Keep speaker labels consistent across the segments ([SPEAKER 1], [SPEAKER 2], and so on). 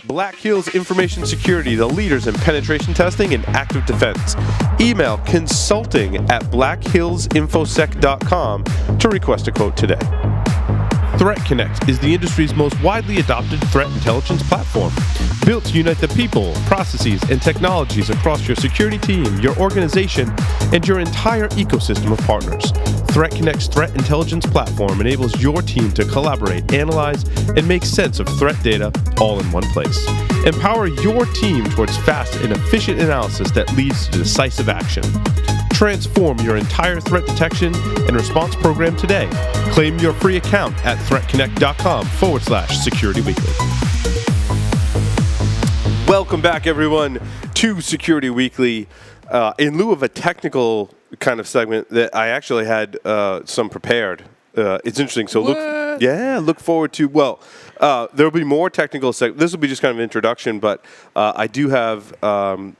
[SPEAKER 1] Black Hills Information Security, the leaders in penetration testing and active defense. Email consulting@blackhillsinfosec.com to request a quote today. Threat Connect is the industry's most widely adopted threat intelligence platform. Built to unite the people, processes, and technologies across your security team, your organization, and your entire ecosystem of partners. Threat Connect's threat intelligence platform enables your team to collaborate, analyze, and make sense of threat data all in one place. Empower your team towards fast and efficient analysis that leads to decisive action. Transform your entire threat detection and response program today. Claim your free account at threatconnect.com/securityweekly. Welcome back, everyone, to Security Weekly. In lieu of a technical kind of segment that I actually had some prepared. It's interesting. So look forward to, there will be more technical segments. This will be just kind of an introduction, but I do have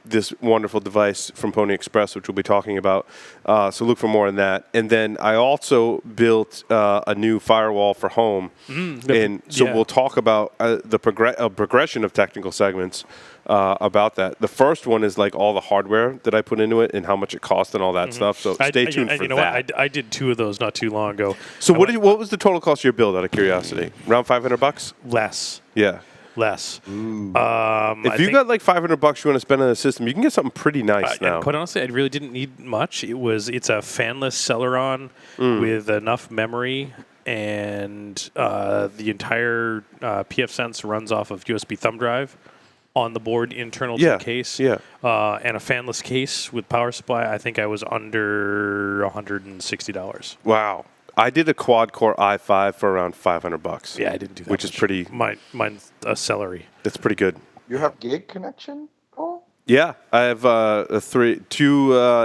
[SPEAKER 1] this wonderful device from Pony Express, which we'll be talking about. So look for more on that. And then I also built a new firewall for home. We'll talk about the progression of technical segments about that. The first one is like all the hardware that I put into it and how much it cost and all that stuff. So stay tuned for that.
[SPEAKER 2] I did two of those not too long ago.
[SPEAKER 1] So what was the total cost of your build, out of curiosity? Around $500?
[SPEAKER 2] Less.
[SPEAKER 1] Yeah.
[SPEAKER 2] Less.
[SPEAKER 1] If you got like $500 you want to spend on a system, you can get something pretty nice now.
[SPEAKER 2] And quite honestly, I really didn't need much. It's a fanless Celeron with enough memory, and the entire pfSense runs off of USB thumb drive on the board internal to the case. And a fanless case with power supply. I think I was under $160.
[SPEAKER 1] Wow. I did a quad-core i5 for around $500.
[SPEAKER 2] Yeah, I didn't do that
[SPEAKER 1] which
[SPEAKER 2] much.
[SPEAKER 1] Is pretty...
[SPEAKER 2] Mine's a celery.
[SPEAKER 1] That's pretty good.
[SPEAKER 3] You have gig connection, Paul?
[SPEAKER 1] Yeah, I have two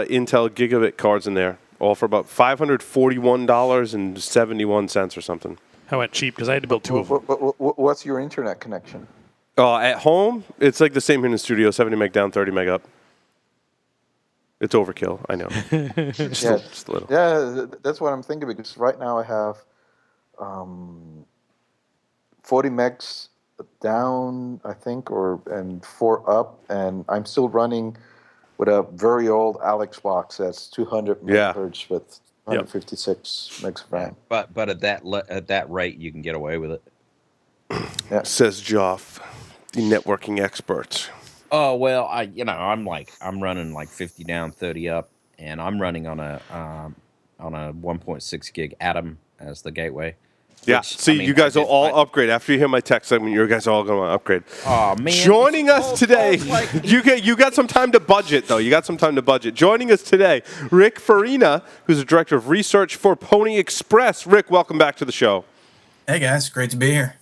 [SPEAKER 1] Intel gigabit cards in there, all for about $541.71 or something.
[SPEAKER 2] I went cheap because I had to build two of them.
[SPEAKER 3] What's your internet connection?
[SPEAKER 1] At home, it's like the same here in the studio, 70 meg down, 30 meg up. It's overkill, I know. just a little.
[SPEAKER 3] Yeah, that's what I'm thinking, because right now I have 40 megs down, I think, and 4 up, and I'm still running with a very old Alex box that's 200 megahertz with 156 megs of RAM.
[SPEAKER 4] But at that rate, you can get away with it.
[SPEAKER 3] Yeah.
[SPEAKER 1] Says Joff, the networking expert.
[SPEAKER 4] Oh well, I'm running like 50 down, 30 up, and I'm running on a 1.6 gig Atom as the gateway.
[SPEAKER 1] Yeah, you guys will all upgrade. After you hear my tech segment, you guys are all going to upgrade.
[SPEAKER 4] Oh, man.
[SPEAKER 1] Joining us today, you got some time to budget, though. You got some time to budget. Joining us today, Rick Farina, who's the Director of Research for Pony Express. Rick, welcome back to the show.
[SPEAKER 5] Hey, guys. Great to be here.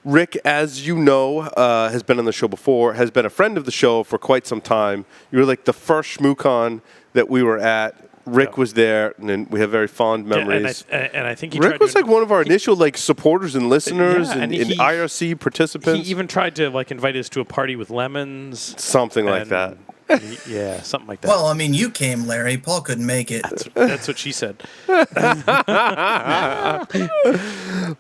[SPEAKER 1] Rick, as you know, has been on the show before, has been a friend of the show for quite some time. You were like the first ShmooCon that we were at. Rick was there, and we have very fond memories.
[SPEAKER 2] And I think
[SPEAKER 1] Rick was like one of our initial supporters and listeners and IRC participants.
[SPEAKER 2] He even tried to invite us to a party with lemons.
[SPEAKER 1] Something like that.
[SPEAKER 2] Yeah, something like that.
[SPEAKER 5] Well, I mean, you came, Larry. Paul couldn't make it.
[SPEAKER 2] That's what she said.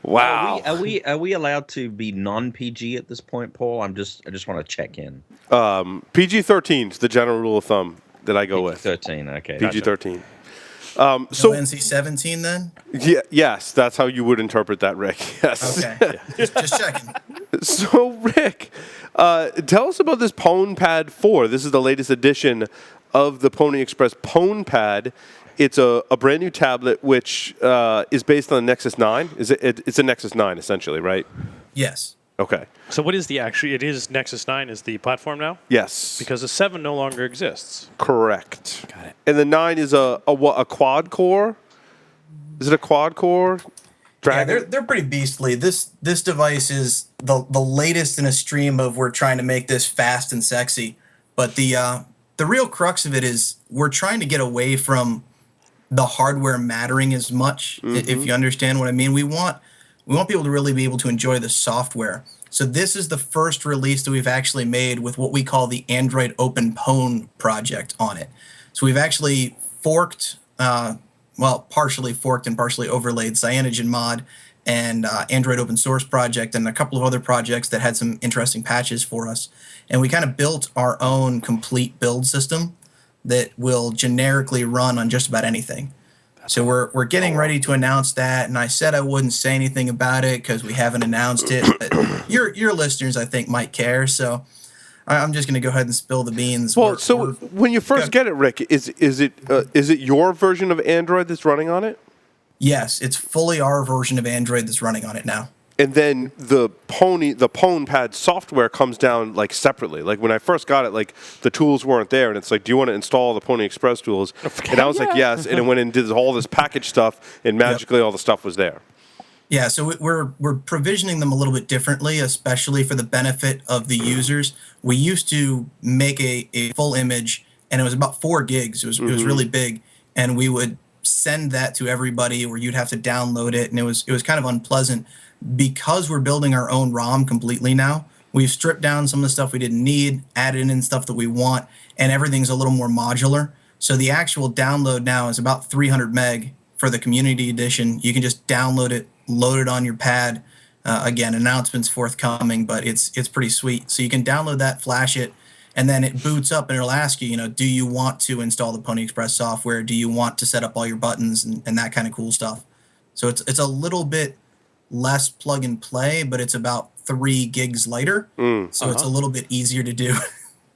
[SPEAKER 1] Wow.
[SPEAKER 4] Are we allowed to be non-PG at this point, Paul? I just want to check in.
[SPEAKER 1] PG-13 is the general rule of thumb that I go with.
[SPEAKER 4] PG-13, okay.
[SPEAKER 1] PG-13.
[SPEAKER 5] So NC-17 then?
[SPEAKER 1] Yeah, yes, that's how you would interpret that, Rick. Yes.
[SPEAKER 5] Okay, just checking.
[SPEAKER 1] So, Rick, tell us about this Pwn Pad 4. This is the latest edition of the Pony Express Pwn Pad. It's a brand new tablet which is based on the Nexus 9. It's a Nexus 9 essentially, right?
[SPEAKER 5] Yes.
[SPEAKER 1] Okay.
[SPEAKER 2] So what is it is Nexus 9 is the platform now?
[SPEAKER 1] Yes.
[SPEAKER 2] Because the 7 no longer exists.
[SPEAKER 1] Correct.
[SPEAKER 2] Got it.
[SPEAKER 1] And the 9 is a quad core? Is it a quad core? Dragon?
[SPEAKER 5] Yeah, they're pretty beastly. This device is the latest in a stream of we're trying to make this fast and sexy. But the real crux of it is we're trying to get away from the hardware mattering as much, if you understand what I mean. We want people to really be able to enjoy the software. So this is the first release that we've actually made with what we call the Android Open Pwn project on it. So we've actually forked, partially forked and partially overlaid CyanogenMod and Android open source project and a couple of other projects that had some interesting patches for us. And we kind of built our own complete build system that will generically run on just about anything. So we're getting ready to announce that, and I said I wouldn't say anything about it because we haven't announced it. But your listeners, I think, might care. So I'm just going to go ahead and spill the beans.
[SPEAKER 1] Well, when you first get it, Rick, is it your version of Android that's running on it?
[SPEAKER 5] Yes, it's fully our version of Android that's running on it now.
[SPEAKER 1] And then the Pwn Pad software comes down like separately. Like when I first got it, like the tools weren't there, and it's like, do you want to install the Pony Express tools? And I was like, yes. And it went and did all this package stuff, and magically all the stuff was there.
[SPEAKER 5] Yeah, so we're provisioning them a little bit differently, especially for the benefit of the users. We used to make a full image, and it was about 4 gigs. It was really big, and we would send that to everybody, or you'd have to download it, and it was kind of unpleasant. Because we're building our own ROM completely now, we've stripped down some of the stuff we didn't need, added in stuff that we want, and everything's a little more modular. So the actual download now is about 300 meg for the community edition. You can just download it, load it on your pad. Again, announcements forthcoming, but it's pretty sweet. So you can download that, flash it, and then it boots up and it'll ask you, do you want to install the Pony Express software? Do you want to set up all your buttons and that kind of cool stuff? So it's a little bit less plug and play, but it's about 3 gigs lighter. So it's a little bit easier to do.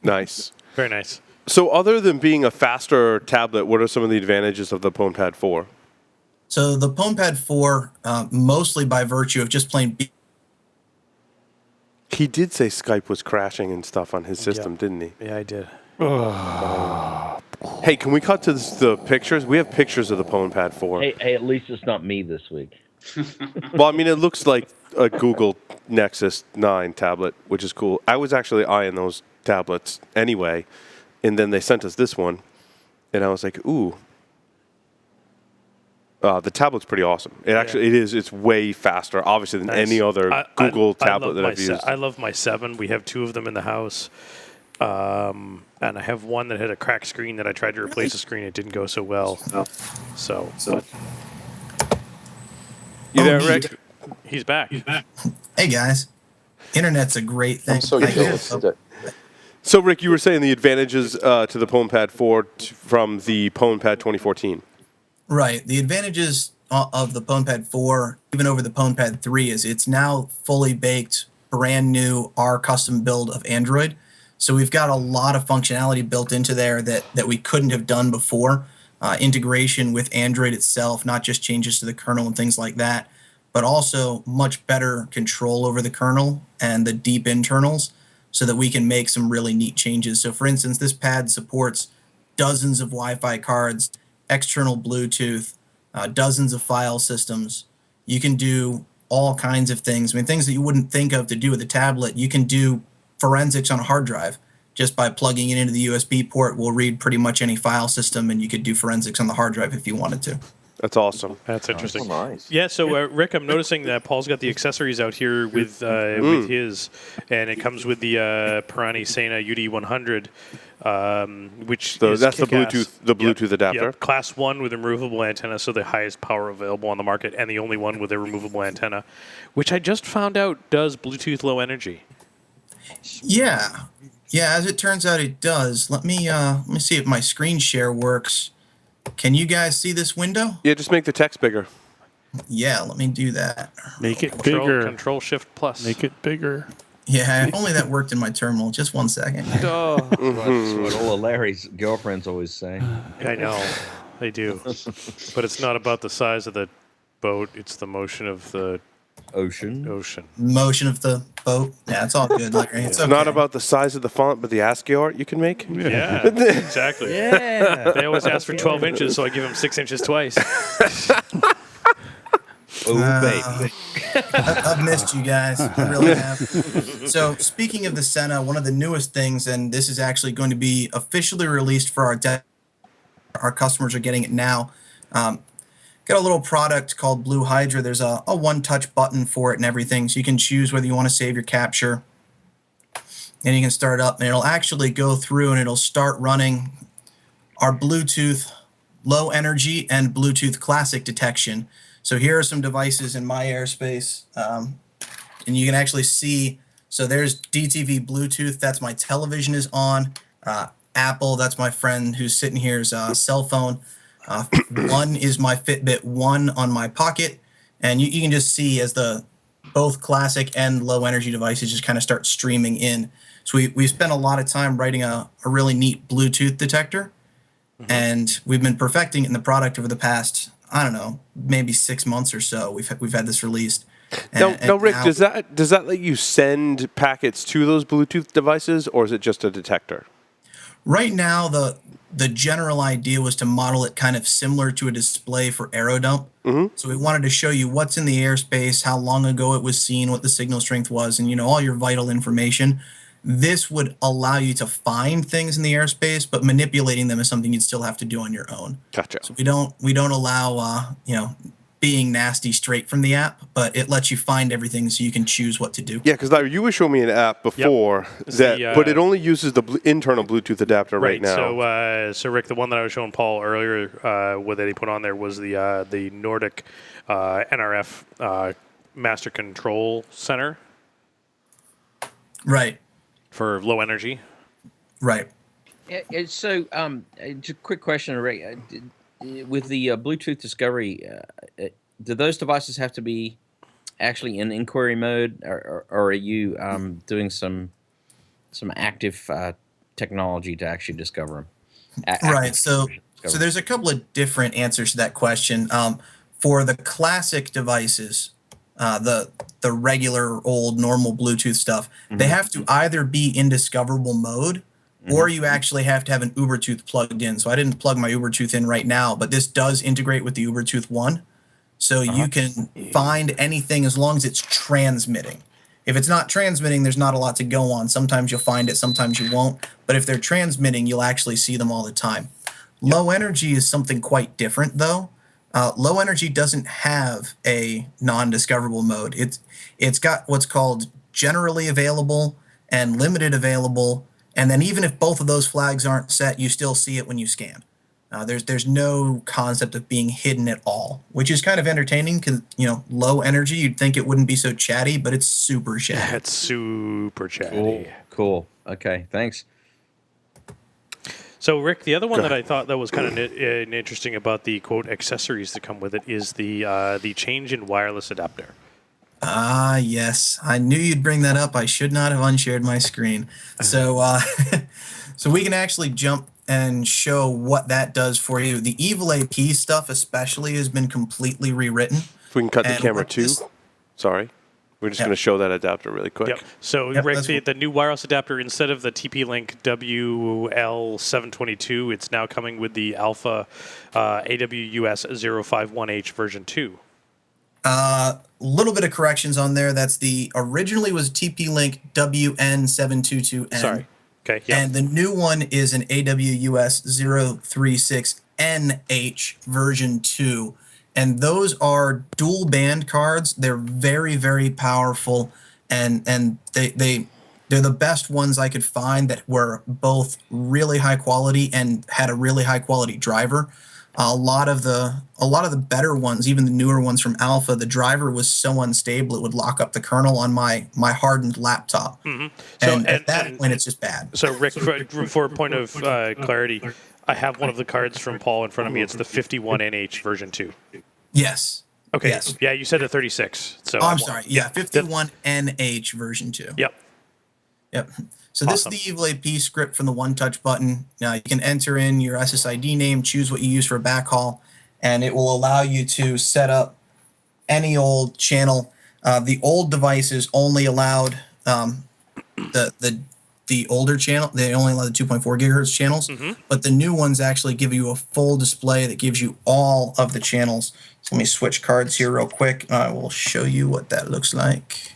[SPEAKER 1] Nice.
[SPEAKER 2] Very nice.
[SPEAKER 1] So other than being a faster tablet, what are some of the advantages of the Pwn Pad 4?
[SPEAKER 5] So the Pwn Pad 4, mostly by virtue of just plain...
[SPEAKER 1] He did say Skype was crashing and stuff on his system, didn't he?
[SPEAKER 2] Yeah, I did.
[SPEAKER 1] Hey, can we cut to the pictures? We have pictures of the Pwn Pad 4.
[SPEAKER 4] Hey, at least it's not me this week.
[SPEAKER 1] Well, I mean, it looks like a Google Nexus 9 tablet, which is cool. I was actually eyeing those tablets anyway, and then they sent us this one, and I was like, ooh. The tablet's pretty awesome. It is. It's way faster, obviously, than any other Google tablet that I've used.
[SPEAKER 2] I love my 7. We have 2 of them in the house. And I have one that had a cracked screen that I tried to replace the screen. It didn't go so well. So.
[SPEAKER 1] You there, Rick?
[SPEAKER 2] He's back.
[SPEAKER 5] Hey, guys. Internet's a great thing.
[SPEAKER 3] I'm so jealous.
[SPEAKER 1] So, Rick, you were saying the advantages to the Pwn Pad 4 from the Pwn Pad 2014.
[SPEAKER 5] Right. The advantages of the Pwn Pad 4, even over the Pwn Pad 3, is it's now fully baked, brand new, our custom build of Android. So we've got a lot of functionality built into there that we couldn't have done before. Integration with Android itself, not just changes to the kernel and things like that, but also much better control over the kernel and the deep internals so that we can make some really neat changes. So for instance, this pad supports dozens of Wi-Fi cards, external Bluetooth, dozens of file systems. You can do all kinds of things. I mean, things that you wouldn't think of to do with a tablet. You can do forensics on a hard drive. Just by plugging it into the USB port, we'll read pretty much any file system, and you could do forensics on the hard drive if you wanted to.
[SPEAKER 1] That's awesome.
[SPEAKER 2] That's interesting.
[SPEAKER 3] Oh, nice.
[SPEAKER 2] Yeah, so Rick, I'm noticing that Paul's got the accessories out here with his, and it comes with the Pirani Sena UD100, which is
[SPEAKER 1] that's the
[SPEAKER 2] kick-ass.
[SPEAKER 1] Bluetooth adapter.
[SPEAKER 2] Yep. Class 1 with a removable antenna, so the highest power available on the market, and the only one with a removable antenna, which I just found out does Bluetooth Low Energy.
[SPEAKER 5] Yeah, as it turns out, it does. Let me see if my screen share works. Can you guys see this window?
[SPEAKER 1] Yeah, just make the text bigger.
[SPEAKER 5] Yeah, let me do that.
[SPEAKER 6] Make it bigger.
[SPEAKER 2] Control Shift Plus.
[SPEAKER 6] Make it bigger.
[SPEAKER 5] Yeah, if only that worked in my terminal. Just 1 second.
[SPEAKER 4] That's what all of Larry's girlfriends always say.
[SPEAKER 2] I know, they do. But it's not about the size of the boat, it's the motion of the
[SPEAKER 4] Ocean.
[SPEAKER 5] Motion of the boat. Yeah, it's all good, Larry. It's
[SPEAKER 1] It's not about the size of the font, but the ASCII art you can make.
[SPEAKER 2] Yeah, exactly.
[SPEAKER 4] Yeah.
[SPEAKER 2] They always ask for 12 inches, so I give them 6 inches twice.
[SPEAKER 4] Baby.
[SPEAKER 5] I've missed you guys. I really have. So speaking of the Sena, one of the newest things, and this is actually going to be officially released for our customers are getting it now. Got a little product called Blue Hydra. There's a one-touch button for it and everything, so you can choose whether you want to save your capture. And you can start up, and it'll actually go through and it'll start running our Bluetooth low energy and Bluetooth classic detection. So here are some devices in my airspace, and you can actually see. So there's DTV Bluetooth. That's my television is on. Apple. That's my friend who's sitting here's cell phone. One is my Fitbit One on my pocket, and you can just see as the both classic and low energy devices just kind of start streaming in. So we spent a lot of time writing a really neat Bluetooth detector, and we've been perfecting it in the product over the past, I don't know, maybe 6 months or so. We've had this released.
[SPEAKER 1] Now, Rick, does that let you send packets to those Bluetooth devices, or is it just a detector?
[SPEAKER 5] Right now, the general idea was to model it kind of similar to a display for aerodump. So we wanted to show you what's in the airspace, how long ago it was seen, what the signal strength was, and all your vital information. This would allow you to find things in the airspace, but manipulating them is something you'd still have to do on your own.
[SPEAKER 1] Gotcha.
[SPEAKER 5] So we don't allow being nasty straight from the app, but it lets you find everything so you can choose what to do.
[SPEAKER 1] Yeah, because you were showing me an app before but it only uses the internal Bluetooth adapter right now.
[SPEAKER 2] So Rick, the one that I was showing Paul earlier, what that he put on there was the Nordic NRF Master Control Center.
[SPEAKER 5] Right.
[SPEAKER 2] For low energy.
[SPEAKER 5] Right.
[SPEAKER 4] So, just a quick question, Rick. With the Bluetooth Discovery, do those devices have to be actually in inquiry mode, or are you doing some active technology to actually discover them?
[SPEAKER 5] Right. So there's a couple of different answers to that question. For the classic devices, the regular old normal Bluetooth stuff, they have to either be in discoverable mode, or you actually have to have an Ubertooth plugged in. So I didn't plug my Ubertooth in right now, but this does integrate with the Ubertooth One. So you can find anything as long as it's transmitting. If it's not transmitting, there's not a lot to go on. Sometimes you'll find it, sometimes you won't. But if they're transmitting, you'll actually see them all the time. Low energy is something quite different, though. Low energy doesn't have a non-discoverable mode. It's got what's called generally available and limited available. And then even if both of those flags aren't set, you still see it when you scan. There's no concept of being hidden at all, which is kind of entertaining because, low energy, you'd think it wouldn't be so chatty, but it's super chatty.
[SPEAKER 2] It's super chatty.
[SPEAKER 4] Cool. Okay, thanks.
[SPEAKER 2] So, Rick, the other one that I thought that was kind of interesting about the, quote, accessories that come with it is the change in wireless adapter.
[SPEAKER 5] Ah, yes. I knew you'd bring that up. I should not have unshared my screen. So, so we can actually jump and show what that does for you. The Evil AP stuff especially has been completely rewritten.
[SPEAKER 1] If we can cut to camera 2. Sorry. We're just going to show that adapter really quick.
[SPEAKER 2] Yep. So, Rick, the new wireless adapter, instead of the TP-Link WL722, it's now coming with the Alpha AWUS 051H version 2.
[SPEAKER 5] Little bit of corrections on there. That's originally was TP-Link WN722N.
[SPEAKER 2] Sorry. Okay. Yeah.
[SPEAKER 5] And the new one is an AWUS 036NH version 2. And those are dual band cards. They're very, very powerful, and they're the best ones I could find that were both really high quality and had a really high quality driver. A lot of the better ones, even the newer ones from Alpha, the driver was so unstable it would lock up the kernel on my hardened laptop.
[SPEAKER 2] So,
[SPEAKER 5] and at that point, it's just bad.
[SPEAKER 2] So, Rick, for a point of clarity, I have one of the cards from Paul in front of me. It's the 51NH version 2.
[SPEAKER 5] Yes.
[SPEAKER 2] Okay.
[SPEAKER 5] Yes.
[SPEAKER 2] Yeah, you said the 36. So
[SPEAKER 5] I'm sorry. Yeah, 51NH version 2.
[SPEAKER 2] Yep.
[SPEAKER 5] So this is the Evil AP script from the One Touch button. Now you can enter in your SSID name, choose what you use for a backhaul, and it will allow you to set up any old channel. The old devices only allowed the older channel. They only allow the 2.4 gigahertz channels, but the new ones actually give you a full display that gives you all of the channels. So let me switch cards here real quick. I will show you what that looks like.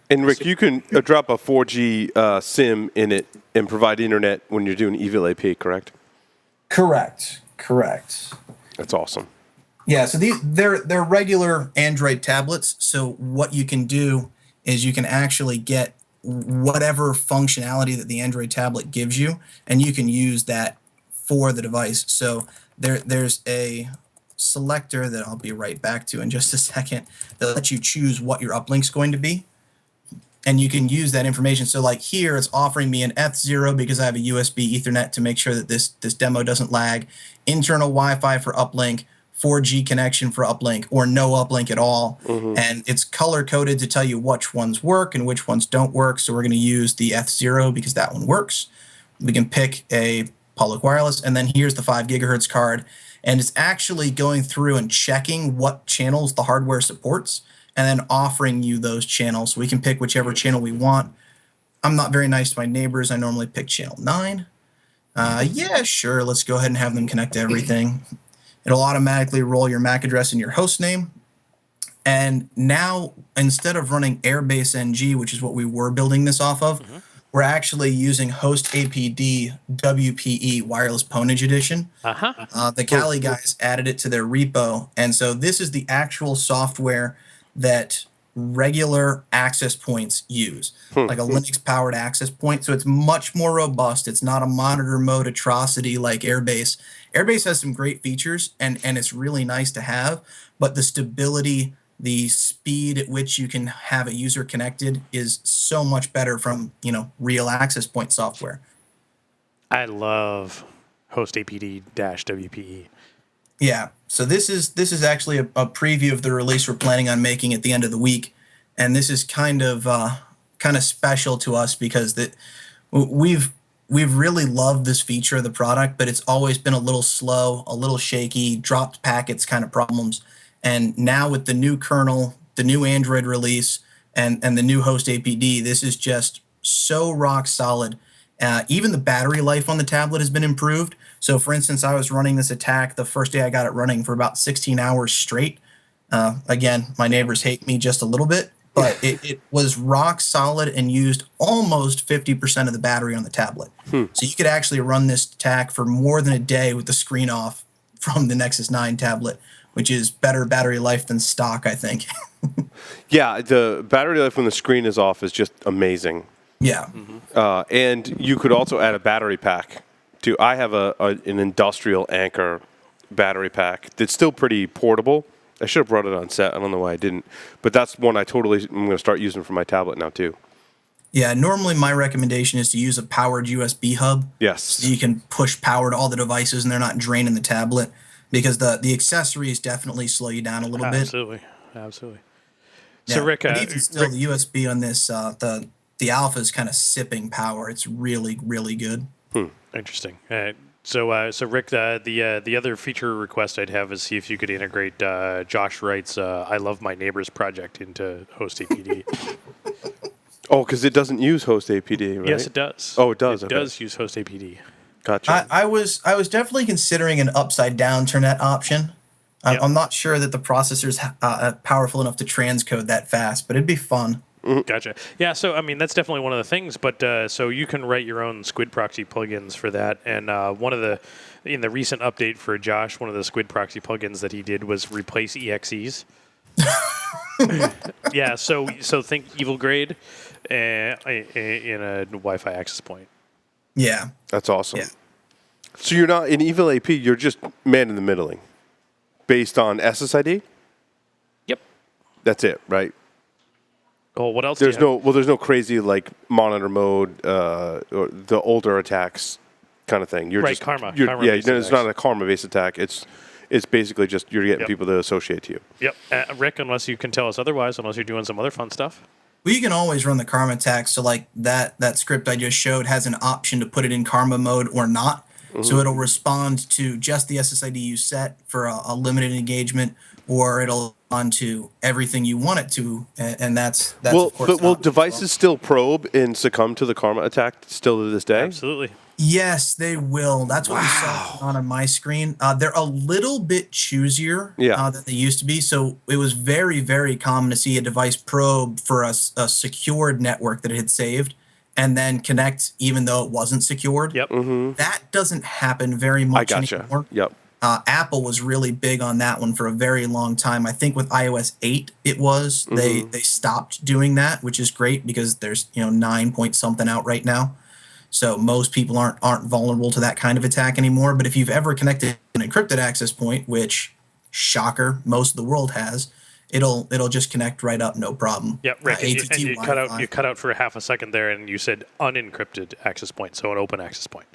[SPEAKER 1] And Rick, you can drop a 4G SIM in it and provide internet when you're doing Evil AP, correct?
[SPEAKER 5] Correct.
[SPEAKER 1] That's awesome.
[SPEAKER 5] Yeah, so they're regular Android tablets. So what you can do is you can actually get whatever functionality that the Android tablet gives you, and you can use that for the device. So there's a selector that I'll be right back to in just a second that lets you choose what your uplink's going to be. And you can use that information. So like here, it's offering me an F0 because I have a USB Ethernet to make sure that this demo doesn't lag, internal Wi-Fi for uplink, 4G connection for uplink, or no uplink at all. And it's color-coded to tell you which ones work and which ones don't work. So we're going to use the F0 because that one works. We can pick a public wireless, and then here's the 5 gigahertz card. And it's actually going through and checking what channels the hardware supports and then offering you those channels. So we can pick whichever channel we want. I'm not very nice to my neighbors. I normally pick channel 9. Yeah, sure. Let's go ahead and have them connect to everything. It'll automatically roll your MAC address and your host name. And now, instead of running Airbase NG, which is what we were building this off of, we're actually using host APD WPE Wireless Pwnage Edition. The Kali guys added it to their repo. And so this is the actual software that regular access points use, like a Linux-powered access point. So it's much more robust. It's not a monitor mode atrocity like Airbase. Airbase has some great features, and it's really nice to have, but the stability, the speed at which you can have a user connected is so much better from, real access point software.
[SPEAKER 2] I love host APD-WPE.
[SPEAKER 5] Yeah, so this is actually a preview of the release we're planning on making at the end of the week, and this is kind of special to us because we've really loved this feature of the product, but it's always been a little slow, a little shaky, dropped packets kind of problems. And now with the new kernel, the new Android release, and the new host APD, this is just so rock solid. Even the battery life on the tablet has been improved. So for instance, I was running this attack the first day I got it running for about 16 hours straight. Again, my neighbors hate me just a little bit, but it was rock solid and used almost 50% of the battery on the tablet. So you could actually run this attack for more than a day with the screen off from the Nexus 9 tablet, which is better battery life than stock, I think.
[SPEAKER 1] Yeah, the battery life when the screen is off is just amazing.
[SPEAKER 5] Yeah.
[SPEAKER 1] And you could also add a battery pack. I have an industrial Anchor battery pack that's still pretty portable. I should have brought it on set. I don't know why I didn't. But that's one I'm going to start using for my tablet now, too.
[SPEAKER 5] Yeah, normally my recommendation is to use a powered USB hub.
[SPEAKER 1] Yes.
[SPEAKER 5] So you can push power to all the devices and they're not draining the tablet, because the accessories definitely slow you down a little bit.
[SPEAKER 2] Absolutely.
[SPEAKER 5] Yeah.
[SPEAKER 2] So, Rick,
[SPEAKER 5] but even still, the USB on this, the Alpha is kind of sipping power. It's really, really good.
[SPEAKER 2] Interesting. So Rick, the other feature request I'd have is see if you could integrate Josh Wright's "I Love My Neighbors" project into host APD.
[SPEAKER 1] Oh, because it doesn't use host APD, right?
[SPEAKER 2] Yes, it does.
[SPEAKER 1] Oh, it does.
[SPEAKER 2] It does use host APD.
[SPEAKER 1] Gotcha.
[SPEAKER 5] I was definitely considering an upside down Turnet option. I'm not sure that the processor's powerful enough to transcode that fast, but it'd be fun.
[SPEAKER 2] Gotcha. Yeah, so, I mean, that's definitely one of the things, but so you can write your own Squid Proxy plugins for that, and in the recent update for Josh, one of the Squid Proxy plugins that he did was replace EXEs. Yeah, so think Evil Grade in a Wi-Fi access point.
[SPEAKER 5] Yeah.
[SPEAKER 1] That's awesome.
[SPEAKER 5] Yeah.
[SPEAKER 1] So you're not in Evil AP, you're just man in the middling based on SSID?
[SPEAKER 2] Yep.
[SPEAKER 1] That's it, right?
[SPEAKER 2] Oh, what else?
[SPEAKER 1] There's no crazy like monitor mode or the older attacks kind of thing. You're
[SPEAKER 2] right,
[SPEAKER 1] just
[SPEAKER 2] Karma.
[SPEAKER 1] It's not a Karma based attack. It's basically just you're getting people to associate to you.
[SPEAKER 2] Yep. Rick, unless you can tell us otherwise, unless you're doing some other fun stuff.
[SPEAKER 5] Well, you can always run the Karma attack. So like that script I just showed has an option to put it in Karma mode or not. So it'll respond to just the SSID you set for a limited engagement, or it'll respond to everything you want it to, and that's
[SPEAKER 1] well,
[SPEAKER 5] of course.
[SPEAKER 1] But will devices still probe and succumb to the Karma attack still to this day?
[SPEAKER 2] Absolutely.
[SPEAKER 5] Yes, they will. That's what we saw on my screen. They're a little bit choosier than they used to be. So it was very, very common to see a device probe for a secured network that it had saved and then connect even though it wasn't secured.
[SPEAKER 2] Yep.
[SPEAKER 5] That doesn't happen very much anymore.
[SPEAKER 1] Yep.
[SPEAKER 5] Apple was really big on that one for a very long time. I think with iOS 8 it was. They stopped doing that, which is great because there's 9 point something out right now. So most people aren't vulnerable to that kind of attack anymore. But if you've ever connected an encrypted access point, which shocker, most of the world has, it'll just connect right up, no problem.
[SPEAKER 2] Yeah, Rick, and you
[SPEAKER 5] Wi-Fi.
[SPEAKER 2] you cut out for a half a second there, and you said unencrypted access point, so an open access point.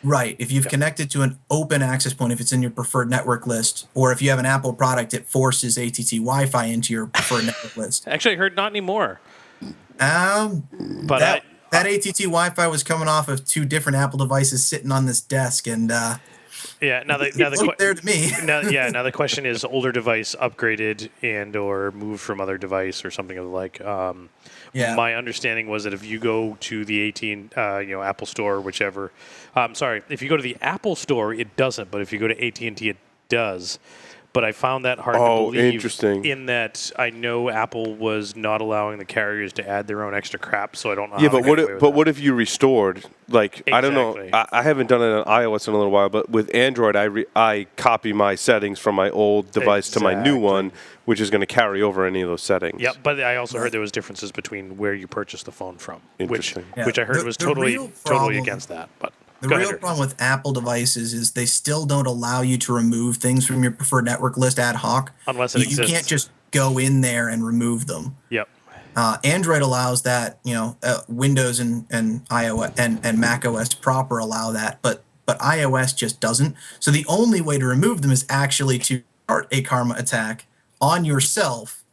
[SPEAKER 5] Right. If you've connected to an open access point, if it's in your preferred network list, or if you have an Apple product, it forces ATT Wi-Fi into your preferred network list.
[SPEAKER 2] Actually, I heard not anymore.
[SPEAKER 5] But that ATT Wi-Fi was coming off of 2 different Apple devices sitting on this desk, and
[SPEAKER 2] yeah, now
[SPEAKER 5] there to me.
[SPEAKER 2] Now the question is older device upgraded and or moved from other device or something of the like. My understanding was that if you go to the Apple Store, whichever. If you go to the Apple Store, it doesn't. But if you go to AT&T, it does. But I found that hard to believe.
[SPEAKER 1] Interesting.
[SPEAKER 2] In that I know Apple was not allowing the carriers to add their own extra crap, so I don't know.
[SPEAKER 1] Yeah, what if you restored? Like,
[SPEAKER 2] exactly.
[SPEAKER 1] I don't know. I haven't done it on iOS in a little while, but with Android, I copy my settings from my old device to my new one, which is going to carry over any of those settings.
[SPEAKER 2] Yeah, but I also heard there was differences between where you purchased the phone from, which
[SPEAKER 1] Interesting.
[SPEAKER 2] I heard was totally against that. But
[SPEAKER 5] the real problem with Apple devices is they still don't allow you to remove things from your preferred network list ad hoc.
[SPEAKER 2] Unless it exists.
[SPEAKER 5] You can't just go in there and remove them.
[SPEAKER 2] Yep.
[SPEAKER 5] Android allows that. Windows and iOS and Mac OS proper allow that, but iOS just doesn't. So the only way to remove them is actually to start a karma attack on yourself,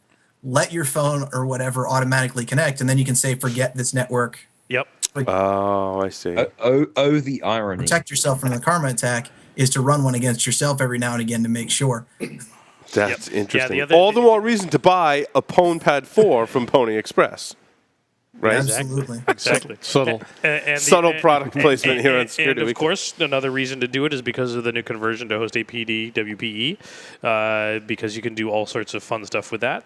[SPEAKER 5] let your phone or whatever automatically connect, and then you can say, forget this network.
[SPEAKER 2] Yep.
[SPEAKER 1] Oh, I see.
[SPEAKER 4] The irony.
[SPEAKER 5] Protect yourself from the karma attack is to run one against yourself every now and again to make sure.
[SPEAKER 1] That's interesting. All the more reason to buy a Pwn Pad 4 from Pony Express. Right?
[SPEAKER 5] Absolutely.
[SPEAKER 2] Exactly.
[SPEAKER 6] Subtle.
[SPEAKER 1] Subtle product placement here on Security
[SPEAKER 2] And of
[SPEAKER 1] Week.
[SPEAKER 2] course, another reason to do it is because of the new conversion to host APD WPE, because you can do all sorts of fun stuff with that,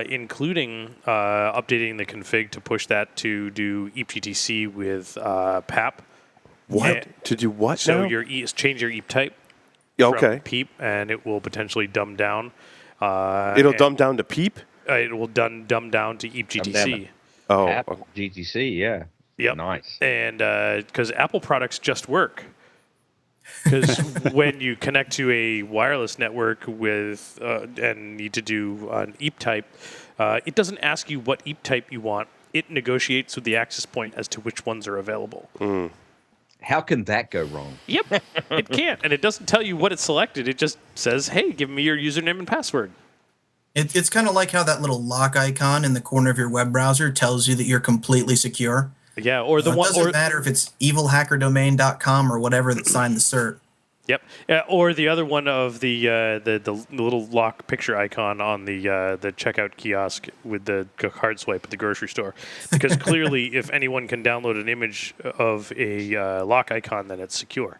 [SPEAKER 2] including updating the config to push that to do EPGTC with PAP.
[SPEAKER 1] What? To do what
[SPEAKER 2] So
[SPEAKER 1] now?
[SPEAKER 2] change your EAP type
[SPEAKER 1] Okay.
[SPEAKER 2] from PEEP, and it will potentially dumb down.
[SPEAKER 1] It'll dumb down to PEEP?
[SPEAKER 2] It will dumb down to EPGTC.
[SPEAKER 1] Oh.
[SPEAKER 4] Apple GTC, yeah.
[SPEAKER 2] Yep.
[SPEAKER 4] Nice.
[SPEAKER 2] And because Apple products just work. Because when you connect to a wireless network with and need to do an EAP type, it doesn't ask you what EAP type you want. It negotiates with the access point as to which ones are available.
[SPEAKER 4] How can that go wrong?
[SPEAKER 2] Yep, it can't. And it doesn't tell you what it selected. It just says, hey, give me your username and password.
[SPEAKER 5] It's kind of like how that little lock icon in the corner of your web browser tells you that you're completely secure.
[SPEAKER 2] Yeah, or the
[SPEAKER 5] It
[SPEAKER 2] one.
[SPEAKER 5] doesn't matter if it's evilhackerdomain.com or whatever that signed the cert.
[SPEAKER 2] Yep. Or the other one of the little lock picture icon on the checkout kiosk with the card swipe at the grocery store, because clearly, if anyone can download an image of a lock icon, then it's secure.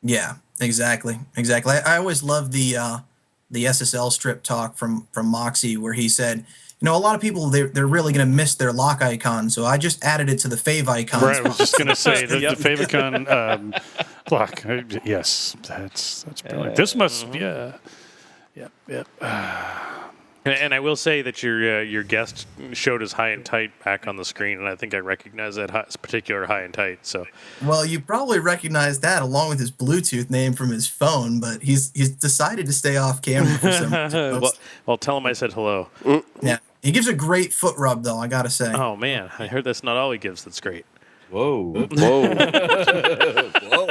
[SPEAKER 5] Yeah, exactly. I always love the SSL strip talk from Moxie, where he said, a lot of people, they're really going to miss their lock icon, so I just added it to the fave icons.
[SPEAKER 6] Right, I was just going to say the fave icon block. Yes, that's brilliant. This must, yeah.
[SPEAKER 2] And I will say that your guest showed his high and tight back on the screen, and I think I recognize that particular high and tight. So,
[SPEAKER 5] well, you probably recognize that along with his Bluetooth name from his phone, but he's decided to stay off camera for some reason.
[SPEAKER 2] Well, tell him I said hello.
[SPEAKER 5] Yeah, he gives a great foot rub, though. I gotta say.
[SPEAKER 2] Oh man, I heard that's not all he gives. That's great.
[SPEAKER 4] Whoa.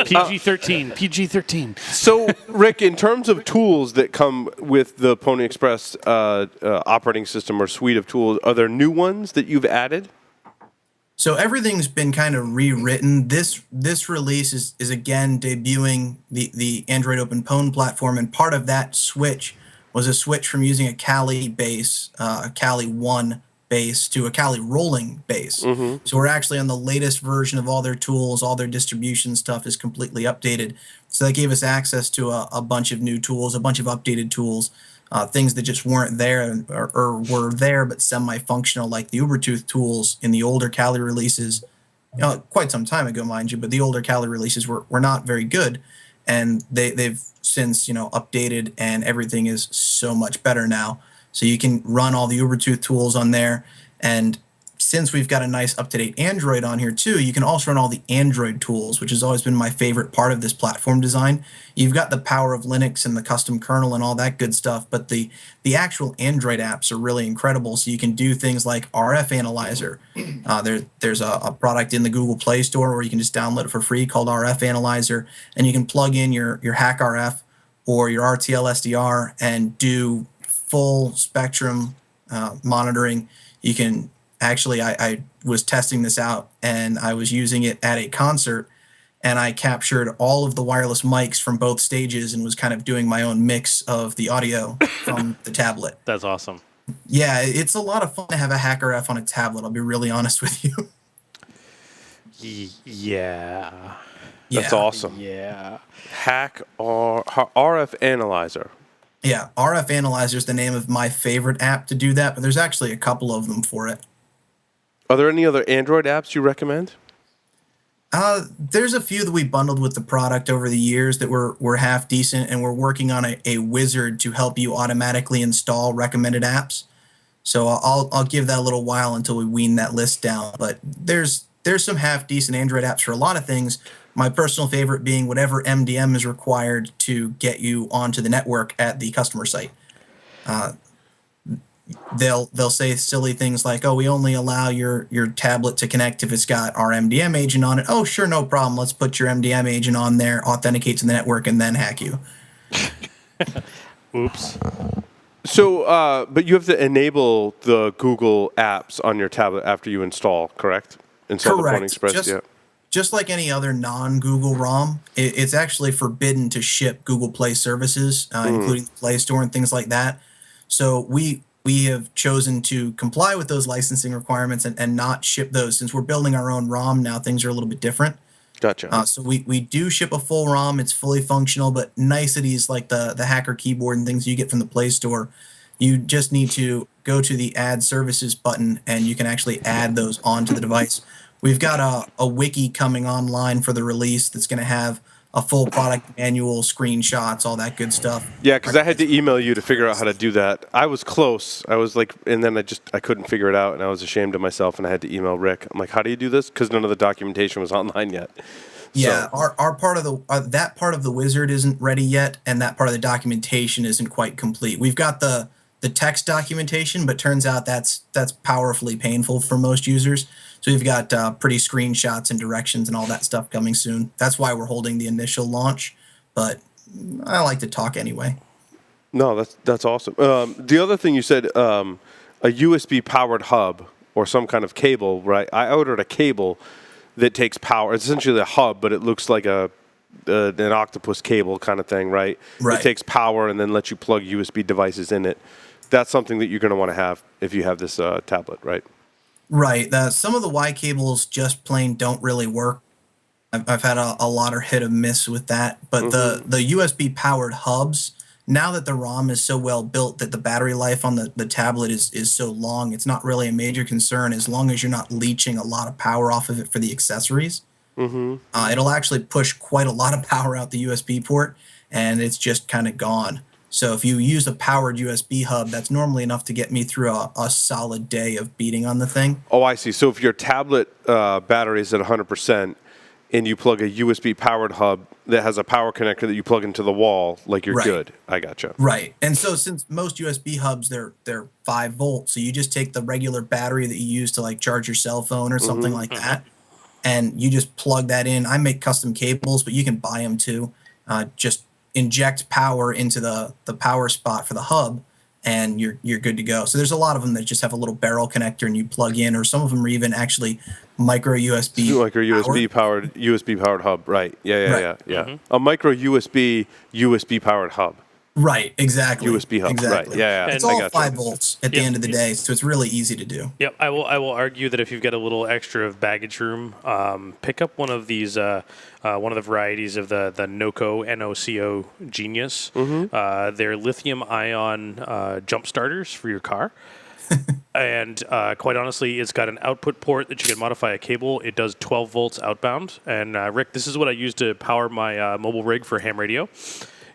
[SPEAKER 6] PG-13.
[SPEAKER 1] So, Rick, in terms of tools that come with the Pony Express operating system or suite of tools, are there new ones that you've added?
[SPEAKER 5] So everything's been kind of rewritten. This release is again debuting the Android Open Pwn platform, and part of that switch was a switch from using a Kali base, a Kali 1 base, to a Kali rolling base. Mm-hmm. So we're actually on the latest version of all their tools. All their distribution stuff is completely updated. So that gave us access to a bunch of new tools, a bunch of updated tools, things that just weren't there or were there but semi-functional, like the Ubertooth tools in the older Kali releases. Quite some time ago, mind you, but the older Kali releases were not very good. And they've since updated, and everything is so much better now. So you can run all the Ubertooth tools on there, and since we've got a nice up-to-date Android on here too, you can also run all the Android tools, which has always been my favorite part of this platform design. You've got the power of Linux and the custom kernel and all that good stuff, but the actual Android apps are really incredible. So you can do things like RF Analyzer. There's a product in the Google Play Store where you can just download it for free called RF Analyzer, and you can plug in your Hack RF or your RTL SDR and do full spectrum monitoring. You can actually, I was testing this out and I was using it at a concert, and I captured all of the wireless mics from both stages and was kind of doing my own mix of the audio from the tablet.
[SPEAKER 2] That's awesome.
[SPEAKER 5] Yeah, it's a lot of fun to have a Hack RF on a tablet, I'll be really honest with you.
[SPEAKER 2] Yeah.
[SPEAKER 1] That's awesome.
[SPEAKER 2] Yeah.
[SPEAKER 1] Hack RF Analyzer.
[SPEAKER 5] Yeah, RF Analyzer is the name of my favorite app to do that, but there's actually a couple of them for it.
[SPEAKER 1] Are there any other Android apps you recommend?
[SPEAKER 5] There's a few that we bundled with the product over the years that were half decent, and we're working on a wizard to help you automatically install recommended apps. So I'll give that a little while until we wean that list down. But there's some half decent Android apps for a lot of things. My personal favorite being whatever MDM is required to get you onto the network at the customer site. They'll say silly things like, "Oh, we only allow your tablet to connect if it's got our MDM agent on it." Oh, sure, no problem. Let's put your MDM agent on there, authenticate to the network, and then hack you.
[SPEAKER 2] Oops.
[SPEAKER 1] So, but you have to enable the Google apps on your tablet after you install, correct? Install
[SPEAKER 5] Correct.
[SPEAKER 1] the Pwn Express, yeah.
[SPEAKER 5] Just like any other non-Google ROM, it's actually forbidden to ship Google Play services, including the Play Store and things like that. So we have chosen to comply with those licensing requirements and not ship those. Since we're building our own ROM now, things are a little bit different.
[SPEAKER 1] Gotcha.
[SPEAKER 5] So we do ship a full ROM. It's fully functional, but niceties like the hacker keyboard and things you get from the Play Store, you just need to go to the Add Services button, and you can actually add those onto the device. We've got a wiki coming online for the release that's going to have a full product manual, screenshots, all that good stuff.
[SPEAKER 1] Yeah, because I had to email you to figure out how to do that. I was close. I was like, and then I couldn't figure it out, and I was ashamed of myself, and I had to email Rick. I'm like, how do you do this? Because none of the documentation was online yet.
[SPEAKER 5] Yeah, so, our part of the that part of the wizard isn't ready yet, and that part of the documentation isn't quite complete. We've got the text documentation, but turns out that's powerfully painful for most users. So we've got pretty screenshots and directions and all that stuff coming soon. That's why we're holding the initial launch, but I like to talk anyway.
[SPEAKER 1] No, that's awesome. The other thing you said, a USB powered hub or some kind of cable, right? I ordered a cable that takes power. It's essentially a hub, but it looks like an octopus cable kind of thing, right?
[SPEAKER 5] Right.
[SPEAKER 1] It takes power and then lets you plug USB devices in it. That's something that you're going to want to have if you have this tablet, right?
[SPEAKER 5] Right. Some of the Y cables just plain don't really work. I've had a lot of hit or miss with that. But the USB powered hubs, now that the ROM is so well built that the battery life on the tablet is so long, it's not really a major concern as long as you're not leaching a lot of power off of it for the accessories. It'll actually push quite a lot of power out the USB port, and it's just kind of gone. So if you use a powered USB hub, that's normally enough to get me through a solid day of beating on the thing.
[SPEAKER 1] Oh, I see. So if your tablet battery is at 100% and you plug a USB-powered hub that has a power connector that you plug into the wall, like you're good. I gotcha.
[SPEAKER 5] Right. And so since most USB hubs, they're 5 volts, so you just take the regular battery that you use to like charge your cell phone or something like that, and you just plug that in. I make custom cables, but you can buy them too. Just inject power into the power spot for the hub, and you're good to go. So there's a lot of them that just have a little barrel connector and you plug in, or some of them are even actually micro USB.
[SPEAKER 1] Micro USB powered hub, right? Yeah. A micro USB powered hub.
[SPEAKER 5] Right, exactly.
[SPEAKER 1] USB hub,
[SPEAKER 5] exactly.
[SPEAKER 1] right? Yeah.
[SPEAKER 5] It's all 5 volts at the end of the day, so it's really easy to do.
[SPEAKER 2] Yep, I will argue that if you've got a little extra of baggage room, pick up one of these, one of the varieties of the NOCO Genius. They're lithium-ion jump starters for your car. And quite honestly, it's got an output port that you can modify a cable. It does 12 volts outbound. And Rick, this is what I use to power my mobile rig for ham radio.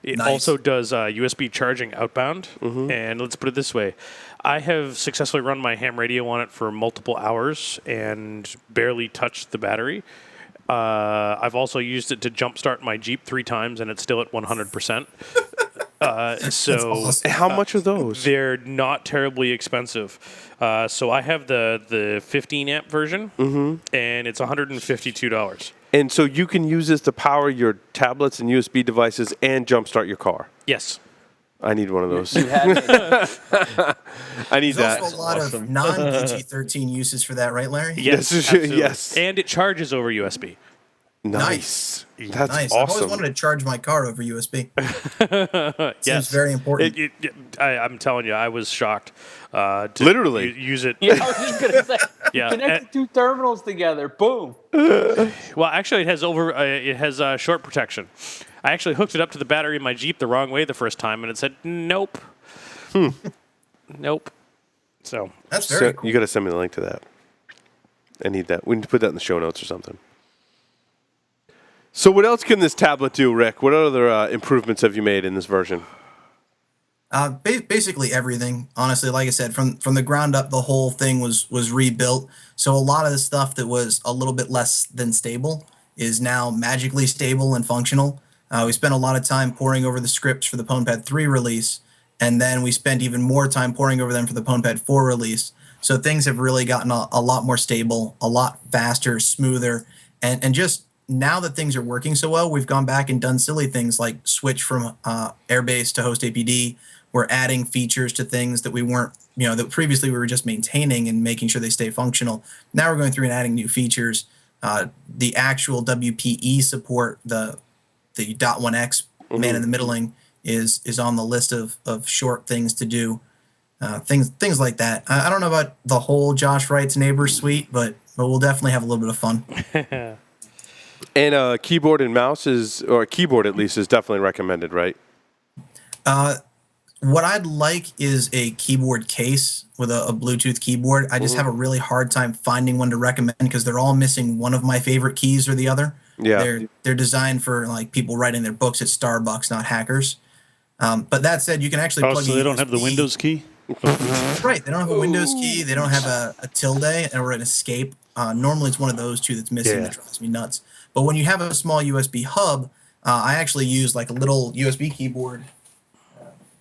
[SPEAKER 2] It also does USB charging outbound. And let's put it this way. I have successfully run my ham radio on it for multiple hours and barely touched the battery. I've also used it to jumpstart my Jeep 3 times, and it's still at 100%. So
[SPEAKER 5] awesome.
[SPEAKER 1] How much are those?
[SPEAKER 2] they're not terribly expensive. So I have the 15 amp version, and it's $152.
[SPEAKER 1] And so you can use this to power your tablets and USB devices and jumpstart your car.
[SPEAKER 2] Yes.
[SPEAKER 1] I need one of those.
[SPEAKER 7] You have it.
[SPEAKER 1] I need
[SPEAKER 5] There's
[SPEAKER 1] that.
[SPEAKER 5] also a lot of non-PG-13 uses for that, right, Larry?
[SPEAKER 2] Yes.
[SPEAKER 1] Absolutely. Yes.
[SPEAKER 2] And it charges over USB.
[SPEAKER 1] Nice. That's
[SPEAKER 5] Nice. I've always
[SPEAKER 1] awesome.
[SPEAKER 5] wanted to charge my car over USB. Seems
[SPEAKER 2] Yes.
[SPEAKER 5] very important.
[SPEAKER 2] I'm telling you, I was shocked. To
[SPEAKER 1] Literally.
[SPEAKER 2] use it.
[SPEAKER 7] Yeah, I was just gonna say.
[SPEAKER 2] Yeah,
[SPEAKER 7] Connect the two terminals together. Boom.
[SPEAKER 2] Well, actually, it has short protection. I actually hooked it up to the battery in my Jeep the wrong way the first time, and it said nope. Nope. So
[SPEAKER 5] That's very cool.
[SPEAKER 1] You got to send me the link to that. I need that. We need to put that in the show notes or something. So what else can this tablet do, Rick? What other improvements have you made in this version?
[SPEAKER 5] Basically everything. Honestly, like I said, from the ground up, the whole thing was rebuilt. So a lot of the stuff that was a little bit less than stable is now magically stable and functional. We spent a lot of time poring over the scripts for the Pwn Pad 3 release, and then we spent even more time poring over them for the Pwn Pad 4 release. So things have really gotten a lot more stable, a lot faster, smoother, and just now that things are working so well, we've gone back and done silly things like switch from Airbase to host APD. We're adding features to things that we weren't, that previously we were just maintaining and making sure they stay functional. Now we're going through and adding new features. The actual WPE support, the .1x man in the middling is on the list of short things to do. Things like that. I don't know about the whole Josh Wright's neighbor suite, but we'll definitely have a little bit of fun.
[SPEAKER 1] And keyboard and mouse or a keyboard at least, is definitely recommended, right?
[SPEAKER 5] What I'd like is a keyboard case with a Bluetooth keyboard. I just have a really hard time finding one to recommend because they're all missing one of my favorite keys or the other.
[SPEAKER 1] Yeah.
[SPEAKER 5] They're designed for like people writing their books at Starbucks, not hackers. But that said, you can actually plug
[SPEAKER 6] so
[SPEAKER 5] a
[SPEAKER 6] they don't have the
[SPEAKER 5] USB.
[SPEAKER 6] Windows key?
[SPEAKER 5] Right. They don't have a Windows key. They don't have a tilde or an escape. Normally, it's one of those two that's missing
[SPEAKER 6] Yeah.
[SPEAKER 5] that drives me nuts. But when you have a small USB hub, I actually use like a little USB keyboard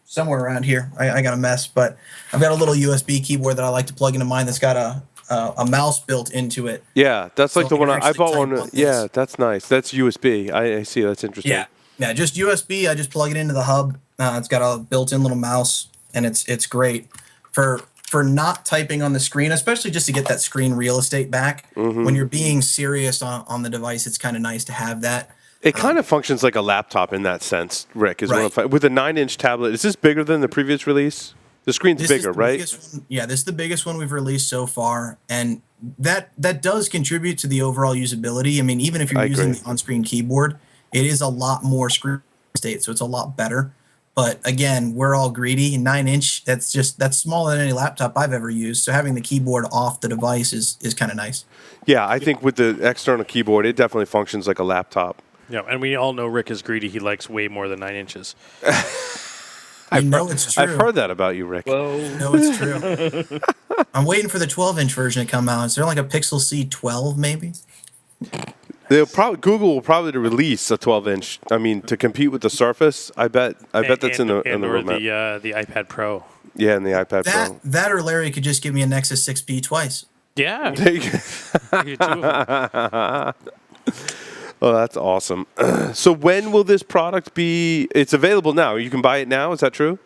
[SPEAKER 5] somewhere around here. I got a mess, but I've got a little USB keyboard that I like to plug into mine that's got a mouse built into it.
[SPEAKER 1] Yeah, that's like
[SPEAKER 5] So
[SPEAKER 1] the
[SPEAKER 5] I can
[SPEAKER 1] one I
[SPEAKER 5] actually
[SPEAKER 1] bought
[SPEAKER 5] type
[SPEAKER 1] one.
[SPEAKER 5] on
[SPEAKER 1] Yeah,
[SPEAKER 5] this.
[SPEAKER 1] that's nice. That's USB. I see. That's interesting.
[SPEAKER 5] Yeah, just USB. I just plug it into the hub. It's got a built-in little mouse, and it's great for not typing on the screen, especially just to get that screen real estate back. When you're being serious on the device, it's kind of nice to have that.
[SPEAKER 1] It kind of functions like a laptop in that sense, Rick.
[SPEAKER 5] Right.
[SPEAKER 1] With a 9-inch tablet. Is this bigger than the previous release? The screen's
[SPEAKER 5] This is
[SPEAKER 1] bigger,
[SPEAKER 5] the
[SPEAKER 1] right?
[SPEAKER 5] biggest one- yeah, this is the biggest one we've released so far, and that does contribute to the overall usability. I mean, even if you're
[SPEAKER 1] I
[SPEAKER 5] using
[SPEAKER 1] agree.
[SPEAKER 5] the on-screen keyboard, it is a lot more screen state, so it's a lot better. But again, we're all greedy. 9-inch, that's smaller than any laptop I've ever used. So having the keyboard off the device is kind of nice.
[SPEAKER 1] Yeah, I think with the external keyboard, it definitely functions like a laptop.
[SPEAKER 2] Yeah, and we all know Rick is greedy. He likes way more than 9 inches.
[SPEAKER 5] It's true.
[SPEAKER 1] I've heard that about you, Rick.
[SPEAKER 4] Whoa.
[SPEAKER 5] No, it's true. I'm waiting for the 12-inch version to come out. Is there like a Pixel C12 maybe?
[SPEAKER 1] Google will probably release a 12-inch. I mean, to compete with the Surface, I bet that's in the
[SPEAKER 2] or
[SPEAKER 1] roadmap.
[SPEAKER 2] the iPad Pro.
[SPEAKER 1] Yeah, and the iPad Pro.
[SPEAKER 5] That or Larry could just give me a Nexus 6P twice.
[SPEAKER 2] Yeah.
[SPEAKER 1] There you go.
[SPEAKER 2] You two of them.
[SPEAKER 1] Oh, that's awesome. So when will this product be? It's available now. You can buy it now. Is that true?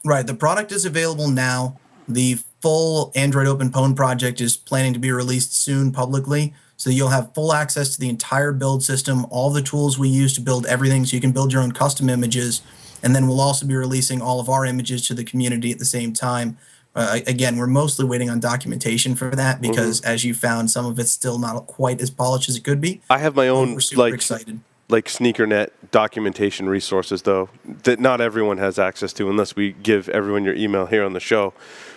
[SPEAKER 5] Right. The product is available now. The full Android Open Pwn project is planning to be released soon publicly. So you'll have full access to the entire build system, all the tools we use to build everything so you can build your own custom images. And then we'll also be releasing all of our images to the community at the same time. Again, we're mostly waiting on documentation for that because, as you found, some of it's still not quite as polished as it could be.
[SPEAKER 1] I have my own
[SPEAKER 5] We're super excited.
[SPEAKER 1] like SneakerNet documentation resources, though, that not everyone has access to unless we give everyone your email here on the show,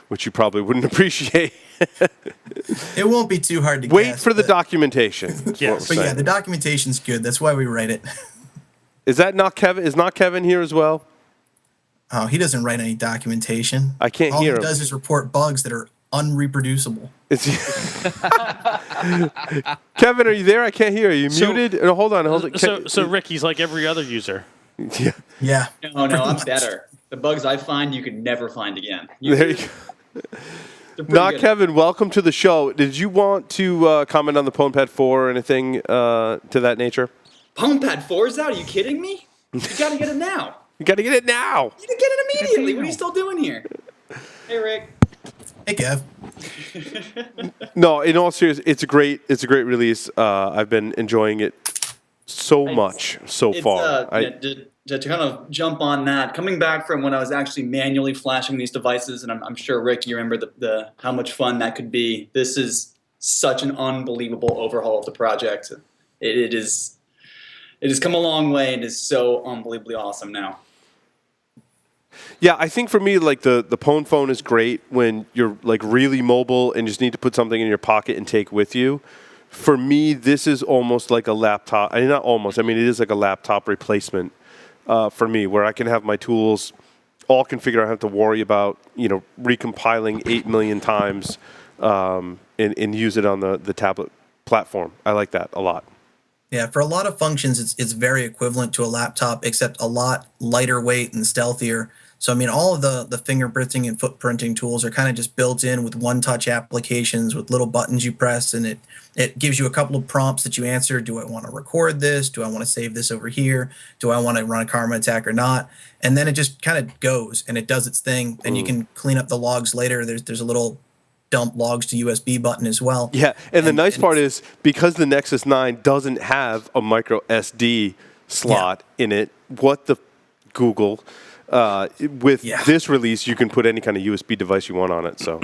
[SPEAKER 1] which you probably wouldn't appreciate.
[SPEAKER 5] It won't be too hard to
[SPEAKER 1] Wait
[SPEAKER 5] guess.
[SPEAKER 1] for the
[SPEAKER 5] but-
[SPEAKER 1] documentation. is what
[SPEAKER 2] Yes.
[SPEAKER 1] we're
[SPEAKER 5] But yeah,
[SPEAKER 1] saying.
[SPEAKER 5] the documentation's good. That's why we write it.
[SPEAKER 1] Is that not Kevin? Is not Kevin here as well?
[SPEAKER 5] Oh, he doesn't write any documentation.
[SPEAKER 1] I can't
[SPEAKER 5] All
[SPEAKER 1] hear
[SPEAKER 5] he
[SPEAKER 1] him.
[SPEAKER 5] does is report bugs that are unreproducible.
[SPEAKER 1] Kevin, are you there? I can't hear. Are you
[SPEAKER 2] So-
[SPEAKER 1] muted? No, hold on.
[SPEAKER 2] So Rick, he's like every other user.
[SPEAKER 1] Yeah.
[SPEAKER 5] Yeah.
[SPEAKER 8] No,
[SPEAKER 5] pretty
[SPEAKER 8] I'm
[SPEAKER 5] much.
[SPEAKER 8] better. The bugs I find, you could never find again.
[SPEAKER 1] There you go.
[SPEAKER 8] They're pretty
[SPEAKER 1] Not
[SPEAKER 8] good.
[SPEAKER 1] Kevin. Welcome to the show. Did you want to comment on the Pwn Pad 4 or anything to that nature?
[SPEAKER 8] Pwn Pad 4 is out? Are you kidding me? You gotta get it now.
[SPEAKER 1] You got to get it now.
[SPEAKER 8] You gotta get it immediately. What are you still doing here? Hey, Rick.
[SPEAKER 5] Hey, Kev.
[SPEAKER 1] No, in all seriousness, it's a great release. I've been enjoying it so much so far.
[SPEAKER 8] Yeah, to kind of jump on that, coming back from when I was actually manually flashing these devices, and I'm sure, Rick, you remember the how much fun that could be. This is such an unbelievable overhaul of the project. It has come a long way and is so unbelievably awesome now.
[SPEAKER 1] Yeah, I think for me, like the Pwn phone is great when you're like really mobile and just need to put something in your pocket and take with you. For me, this is almost like a laptop. I mean, not almost. I mean, it is like a laptop replacement for me, where I can have my tools all configured. I don't have to worry about recompiling 8 million times and use it on the tablet platform. I like that a lot.
[SPEAKER 5] Yeah, for a lot of functions, it's very equivalent to a laptop, except a lot lighter weight and stealthier. So, I mean, all of the fingerprinting and footprinting tools are kind of just built in with one-touch applications with little buttons you press, and it gives you a couple of prompts that you answer. Do I want to record this? Do I want to save this over here? Do I want to run a karma attack or not? And then it just kind of goes, and it does its thing, and you can clean up the logs later. There's a little dump logs to USB button as well.
[SPEAKER 1] Yeah, and the nice part is because the Nexus 9 doesn't have a micro SD slot in it, what the Google, with this release, you can put any kind of USB device you want on it. So,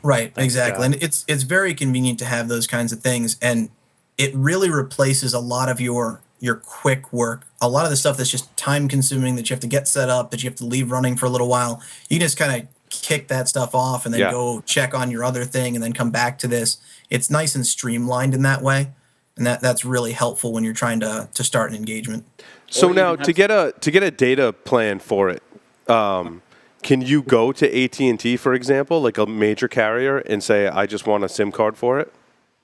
[SPEAKER 5] right, exactly. And it's very convenient to have those kinds of things, and it really replaces a lot of your quick work. A lot of the stuff that's just time consuming that you have to get set up, that you have to leave running for a little while. You just kind of kick that stuff off and then go check on your other thing and then come back to this. It's nice and streamlined in that way, and that's really helpful when you're trying to start an engagement.
[SPEAKER 1] So now to get a data plan for it, can you go to AT&T, for example, like a major carrier, and say I just want a SIM card for it?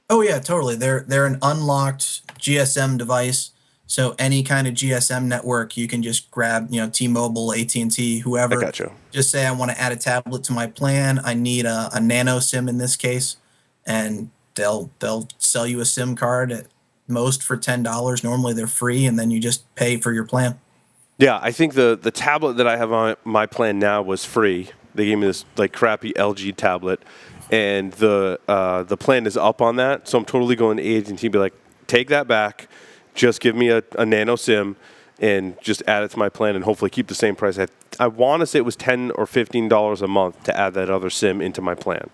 [SPEAKER 5] Oh yeah, totally. They're an unlocked GSM device. So any kind of GSM network, you can just grab, T-Mobile, AT&T, whoever.
[SPEAKER 1] I got you.
[SPEAKER 5] Just say I want to add a tablet to my plan. I need a nano SIM in this case, and they'll sell you a SIM card at most for $10. Normally they're free, and then you just pay for your plan.
[SPEAKER 1] Yeah, I think the tablet that I have on my plan now was free. They gave me this like crappy LG tablet, and the plan is up on that. So I'm totally going to AT&T and be like, take that back. Just give me a nano SIM and just add it to my plan and hopefully keep the same price. I want to say it was $10 or $15 a month to add that other SIM into my plan.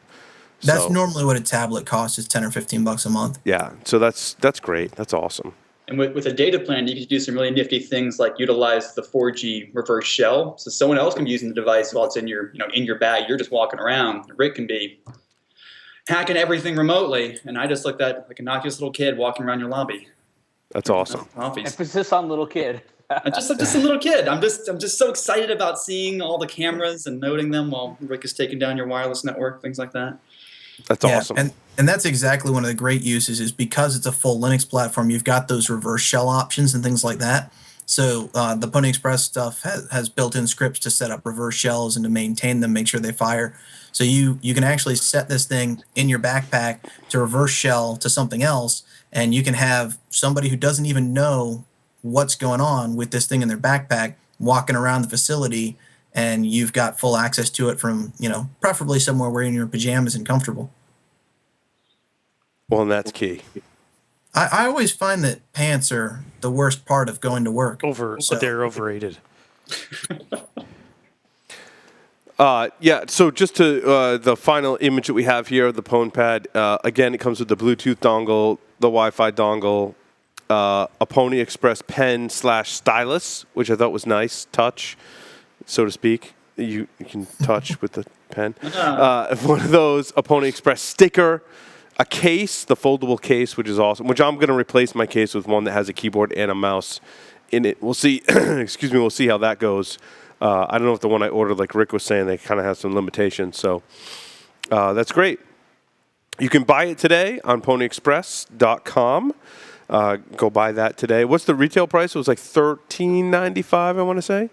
[SPEAKER 5] That's normally what a tablet costs, is $10 or $15 a month.
[SPEAKER 1] Yeah, so that's great. That's awesome.
[SPEAKER 8] And with a data plan, you can do some really nifty things like utilize the 4G reverse shell, so someone else can be using the device while it's in your bag. You're just walking around. Rick can be hacking everything remotely, and I just looked at like a innocuous little kid walking around your lobby.
[SPEAKER 1] That's awesome.
[SPEAKER 7] Emphasis on little kid.
[SPEAKER 8] I'm just a little kid. I'm just so excited about seeing all the cameras and noting them while Rick is taking down your wireless network, things like that.
[SPEAKER 1] That's awesome.
[SPEAKER 5] And that's exactly one of the great uses, is because it's a full Linux platform, you've got those reverse shell options and things like that. So the Pony Express stuff has built-in scripts to set up reverse shells and to maintain them, make sure they fire. So you can actually set this thing in your backpack to reverse shell to something else, and you can have somebody who doesn't even know what's going on with this thing in their backpack walking around the facility, and you've got full access to it from, preferably somewhere where you're in your pajamas and comfortable.
[SPEAKER 1] Well, and that's key.
[SPEAKER 5] I always find that pants are the worst part of going to work.
[SPEAKER 2] They're overrated.
[SPEAKER 1] So just to the final image that we have here of the Pwn Pad, again, it comes with the Bluetooth dongle, the Wi-Fi dongle, a Pony Express pen/stylus, which I thought was nice, touch, so to speak. You can touch with the pen. One of those, a Pony Express sticker, a case, the foldable case, which is awesome, which I'm going to replace my case with one that has a keyboard and a mouse in it. We'll see. Excuse me. We'll see how that goes. I don't know if the one I ordered, like Rick was saying, they kind of have some limitations. So that's great. You can buy it today on ponyexpress.com. Go buy that today. What's the retail price? It was like $13.95, I want to say.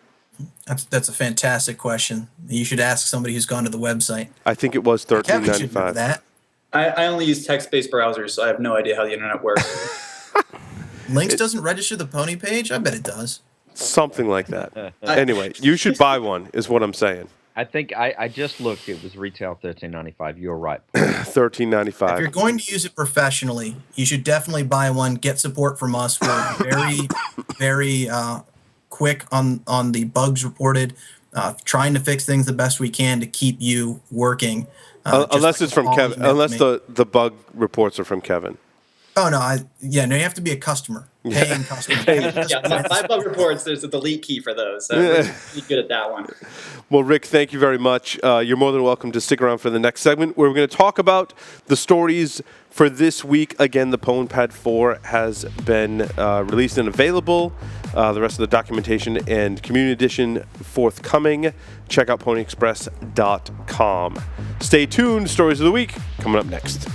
[SPEAKER 5] That's a fantastic question. You should ask somebody who's gone to the website.
[SPEAKER 1] I think it was
[SPEAKER 5] Kevin should know
[SPEAKER 1] $13.95.
[SPEAKER 5] that.
[SPEAKER 8] I only use text-based browsers, so I have no idea how the internet works.
[SPEAKER 5] Links doesn't register the pony page? I bet it does.
[SPEAKER 1] Something like that. Anyway, you should buy one, is what I'm saying.
[SPEAKER 4] I think I just looked. It was retail $13.95. You're right.
[SPEAKER 1] $13.95.
[SPEAKER 5] If you're going to use it professionally, you should definitely buy one. Get support from us. We're very, very quick on the bugs reported, trying to fix things the best we can to keep you working.
[SPEAKER 1] Unless it's from Kevin. Unless the bug reports are from Kevin.
[SPEAKER 5] Oh, no. You have to be a customer. Paying customer.
[SPEAKER 8] My bug reports, there's a delete key for those. So we're pretty good at that one.
[SPEAKER 1] Well, Rick, thank you very much. You're more than welcome to stick around for the next segment where we're going to talk about the stories for this week. Again, the Pwn Pad 4 has been released and available. The rest of the documentation and community edition forthcoming. Check out ponyexpress.com. Stay tuned. Stories of the week coming up next.